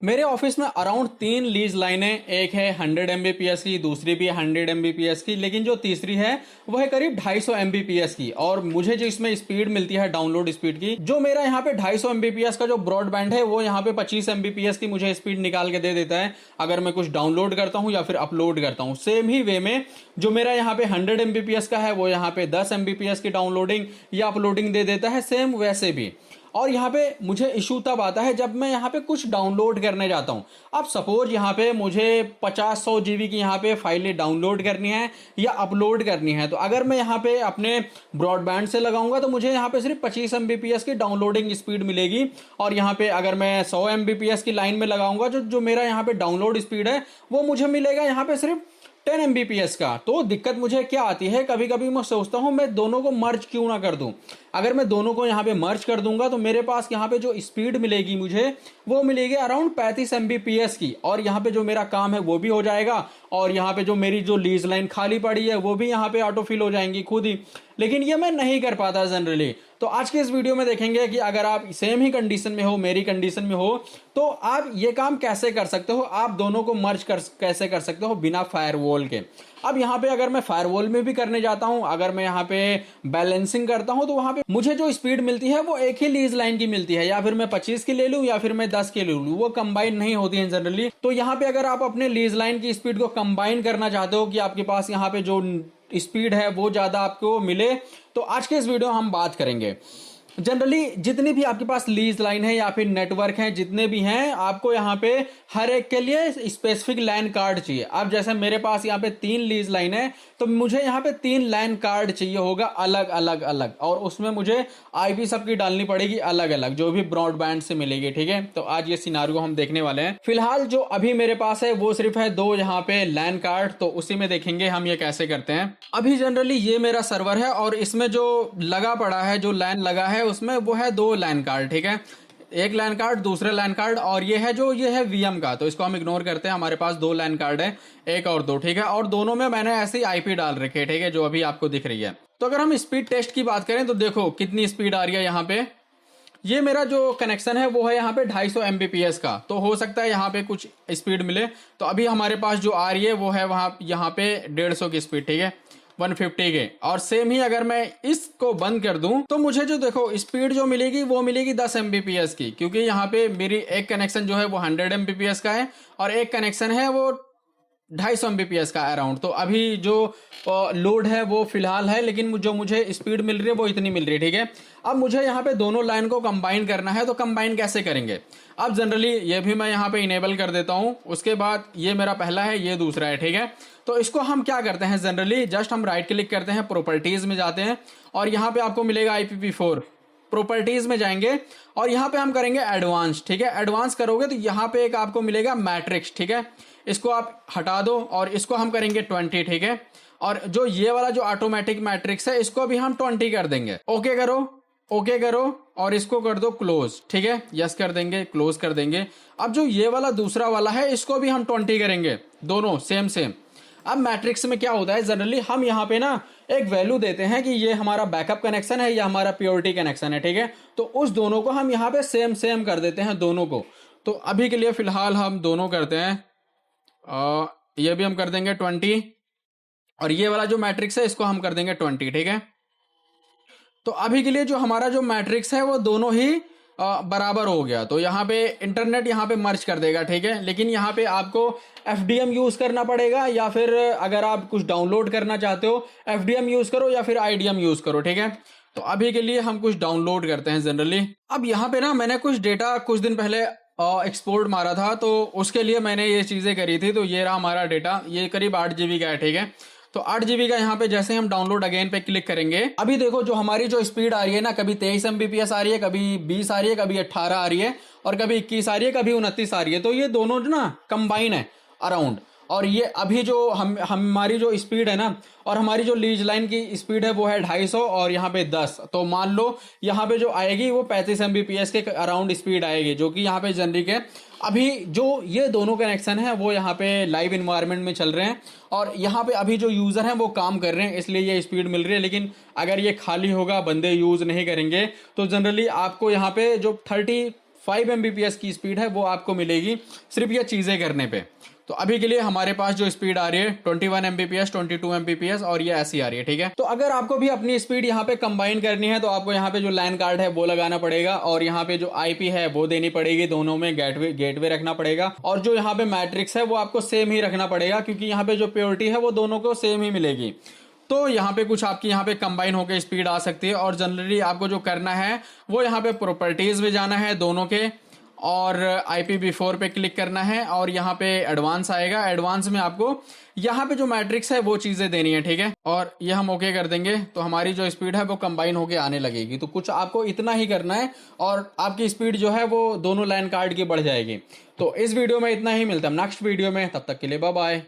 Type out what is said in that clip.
मेरे ऑफिस में around 3 lease लाइनें, एक है 100 Mbps की, दूसरी भी 100 Mbps की, लेकिन जो तीसरी है वो है करीब 250 Mbps की। और मुझे जो इसमें स्पीड मिलती है डाउनलोड स्पीड की, जो मेरा यहाँ पे 250 Mbps का जो ब्रॉडबैंड है वो यहाँ पे 25 Mbps की मुझे स्पीड निकाल के दे देता है अगर मैं कुछ डाउनलोड करता हूँ या फिर अपलोड करता हूँ। सेम ही वे में जो मेरा यहाँ पे 100 Mbps का है वो यहाँ पे 10 Mbps की डाउनलोडिंग या अपलोडिंग दे देता है, सेम वैसे भी। और यहाँ पे मुझे इशू तब आता है जब मैं यहाँ पे कुछ डाउनलोड करने जाता हूँ। अब सपोज यहाँ पे मुझे 50-100 जीबी की यहाँ पे फाइलें डाउनलोड करनी है या अपलोड करनी है, तो अगर मैं यहाँ पे अपने ब्रॉडबैंड से लगाऊंगा तो मुझे यहाँ पे सिर्फ 25 Mbps की डाउनलोडिंग स्पीड मिलेगी। और यहाँ पे अगर मैं 100 Mbps की लाइन में लगाऊंगा जो जो मेरा यहाँ पे डाउनलोड स्पीड है वो मुझे मिलेगा यहाँ पे सिर्फ 10 Mbps का। तो दिक्कत मुझे क्या आती है, कभी कभी मैं सोचता हूं मैं दोनों को मर्ज क्यों ना कर दूं। अगर मैं दोनों को यहाँ पे मर्ज कर दूंगा तो मेरे पास यहाँ पे जो स्पीड मिलेगी मुझे वो मिलेगी अराउंड 35 Mbps की, और यहाँ पे जो मेरा काम है वो भी हो जाएगा, और यहाँ पे जो मेरी जो लीज लाइन खाली पड़ी है वो भी यहाँ पे ऑटो फिल हो जाएंगी खुद ही। लेकिन ये मैं नहीं कर पाता जनरली। तो आज के इस वीडियो में देखेंगे कि अगर आप सेम ही कंडीशन में हो, मेरी कंडीशन में हो, तो आप ये काम कैसे कर सकते हो, आप दोनों को मर्ज कर कैसे कर सकते हो बिना फायरवॉल के। अब यहाँ पे अगर मैं फायरवॉल में भी करने जाता हूँ, अगर मैं यहाँ पे बैलेंसिंग करता हूँ, तो वहां पे मुझे जो स्पीड मिलती है वो एक ही लीज लाइन की मिलती है, या फिर मैं 25 की ले लूँ या फिर मैं 10 की ले लूँ, वो कंबाइन नहीं होती है जनरली। तो यहाँ पे अगर आप अपने लीज लाइन की स्पीड को कंबाइन करना चाहते हो कि आपके पास यहाँ पे जो स्पीड है वो ज्यादा आपको मिले, तो आज के इस वीडियो हम बात करेंगे। जनरली जितनी भी आपके पास लीज लाइन है या फिर नेटवर्क है, जितने भी हैं, आपको यहाँ पे हर एक के लिए स्पेसिफिक लाइन कार्ड चाहिए। अब जैसे मेरे पास यहाँ पे 3 लीज लाइन है तो मुझे यहाँ पे 3 लाइन कार्ड चाहिए होगा अलग अलग अलग, और उसमें मुझे आईपी सबकी डालनी पड़ेगी अलग अलग जो भी ब्रॉडबैंड से मिलेगी। ठीक है, तो आज ये सिनारियो हम देखने वाले हैं। फिलहाल जो अभी मेरे पास है वो सिर्फ है 2 यहाँ पे लैन कार्ड, तो उसी में देखेंगे हम ये कैसे करते हैं। अभी जनरली ये मेरा सर्वर है और इसमें जो लगा पड़ा है, जो लैन लगा है उसमें वो है 2 लैन कार्ड। ठीक है, एक लैन कार्ड, दूसरे लैन कार्ड, और ये है जो ये है वीएम का, तो इसको हम इग्नोर करते हैं। हमारे पास 2 लैन कार्ड है, एक और 2। ठीक है, और दोनों में मैंने ऐसी आईपी डाल रखी है, ठीक है, जो अभी आपको दिख रही है। तो अगर हम स्पीड टेस्ट की बात करें तो देखो कितनी स्पीड आ रही है यहाँ पे। ये मेरा जो कनेक्शन है वो है यहाँ पे 250 Mbps का, तो हो सकता है यहाँ पे कुछ स्पीड मिले। तो अभी हमारे पास जो आ रही है वो है वहां यहाँ पे 150 की स्पीड। ठीक है, 150 के। और सेम ही अगर मैं इसको बंद कर दूं तो मुझे जो देखो स्पीड जो मिलेगी वो मिलेगी 10 Mbps की, क्योंकि यहाँ पे मेरी एक कनेक्शन जो है वो 100 Mbps का है और एक कनेक्शन है वो 250 Mbps का अराउंड। तो अभी जो लोड है वो फिलहाल है, लेकिन जो मुझे स्पीड मिल रही है वो इतनी मिल रही है। ठीक है, अब मुझे यहाँ पे दोनों लाइन को कंबाइन करना है, तो कंबाइन कैसे करेंगे। अब जनरली ये भी मैं यहाँ पे इनेबल कर देता हूँ। उसके बाद ये मेरा पहला है, ये दूसरा है। ठीक है, तो इसको हम क्या करते हैं, जनरली जस्ट हम राइट क्लिक करते हैं, प्रॉपर्टीज में जाते हैं और यहाँ पे आपको मिलेगा IPv4। प्रॉपर्टीज में जाएंगे और यहाँ पे हम करेंगे एडवांस। ठीक है, एडवांस करोगे तो यहाँ पे एक आपको मिलेगा मैट्रिक्स। ठीक है, इसको आप हटा दो और इसको हम करेंगे 20। ठीक है, और जो ये वाला जो ऑटोमेटिक मैट्रिक्स है इसको भी हम 20 कर देंगे। ओके करो, ओके करो, और इसको कर दो क्लोज। ठीक है, यस कर देंगे, क्लोज कर देंगे। अब जो ये वाला दूसरा वाला है इसको भी हम 20 करेंगे, दोनों सेम सेम। अब मैट्रिक्स में क्या होता है, जनरली हम यहाँ पे ना एक वैल्यू देते हैं कि ये हमारा बैकअप कनेक्शन है या हमारा प्योरिटी कनेक्शन है। ठीक है, तो उस दोनों को हम यहाँ पे सेम सेम कर देते हैं, दोनों को। तो अभी के लिए फिलहाल हम दोनों करते हैं, ये भी हम कर देंगे 20, और ये वाला जो मैट्रिक्स है इसको हम कर देंगे 20। ठीक है, तो अभी के लिए जो हमारा जो मैट्रिक्स है वो दोनों ही बराबर हो गया। तो यहाँ पे इंटरनेट यहाँ पे मर्ज कर देगा। ठीक है, लेकिन यहाँ पे आपको FDM यूज करना पड़ेगा, या फिर अगर आप कुछ डाउनलोड करना चाहते हो FDM यूज करो या फिर IDM यूज करो। ठीक है, तो अभी के लिए हम कुछ डाउनलोड करते हैं जनरली। अब यहाँ पे ना मैंने कुछ डेटा कुछ दिन पहले एक्सपोर्ट मारा था, तो उसके लिए मैंने ये चीजें करी थी। तो ये रहा हमारा डेटा, ये करीब 8 GB का है। ठीक है, तो 8 GB का यहाँ पे जैसे हम डाउनलोड अगेन पे क्लिक करेंगे, अभी देखो जो हमारी जो स्पीड आ रही है ना, कभी 23 Mbps आ रही है, कभी 20 आ रही है, कभी 18 आ रही है, और कभी 21 आ रही है, कभी 29 आ रही है। तो ये दोनों ना कंबाइन है अराउंड। और ये अभी जो हमारी जो स्पीड है ना, और हमारी जो लीज लाइन की स्पीड है वो है 250 और यहाँ पे 10। तो मान लो यहाँ पे जो आएगी वो 35 Mbps के अराउंड स्पीड आएगी, जो कि यहाँ पे जनरिक है। अभी जो ये दोनों कनेक्शन है वो यहाँ पे लाइव इन्वायरमेंट में चल रहे हैं, और यहाँ पे अभी जो यूजर हैं वो काम कर रहे हैं, इसलिए ये स्पीड मिल रही है। लेकिन अगर ये खाली होगा, बंदे यूज नहीं करेंगे, तो जनरली आपको यहाँ पे जो 5 Mbps की स्पीड है वो आपको मिलेगी सिर्फ ये चीज़ें करने पे। तो अभी के लिए हमारे पास जो स्पीड आ रही है 21 Mbps, 22 Mbps और ये ऐसी आ रही है, ठीक है। तो अगर आपको भी अपनी स्पीड यहाँ पे कंबाइन करनी है तो आपको यहाँ पे जो लैन कार्ड है वो लगाना पड़ेगा और यहाँ पे जो IP है वो देनी पड़ेगी, दोनों में गेटवे रखना पड़ेगा और जो यहाँ पे मैट्रिक्स है वो आपको सेम ही रखना पड़ेगा क्योंकि यहाँ पे जो प्योरिटी है वो दोनों को सेम ही मिलेगी। तो यहाँ पे कुछ आपकी यहाँ पे कंबाइन होकर स्पीड आ सकती है और जनरली आपको जो करना है वो यहाँ पे प्रॉपर्टीज में जाना है दोनों के और IPv4 पे क्लिक करना है और यहाँ पे एडवांस आएगा। एडवांस में आपको यहाँ पे जो मैट्रिक्स है वो चीज़ें देनी है, ठीक है। और ये हम ओके कर देंगे तो हमारी जो स्पीड है वो कंबाइन होके आने लगेगी। तो कुछ आपको इतना ही करना है और आपकी स्पीड जो है वो दोनों लाइन कार्ड की बढ़ जाएगी। तो इस वीडियो में इतना ही, मिलता है नेक्स्ट वीडियो में, तब तक के लिए बाय बाय।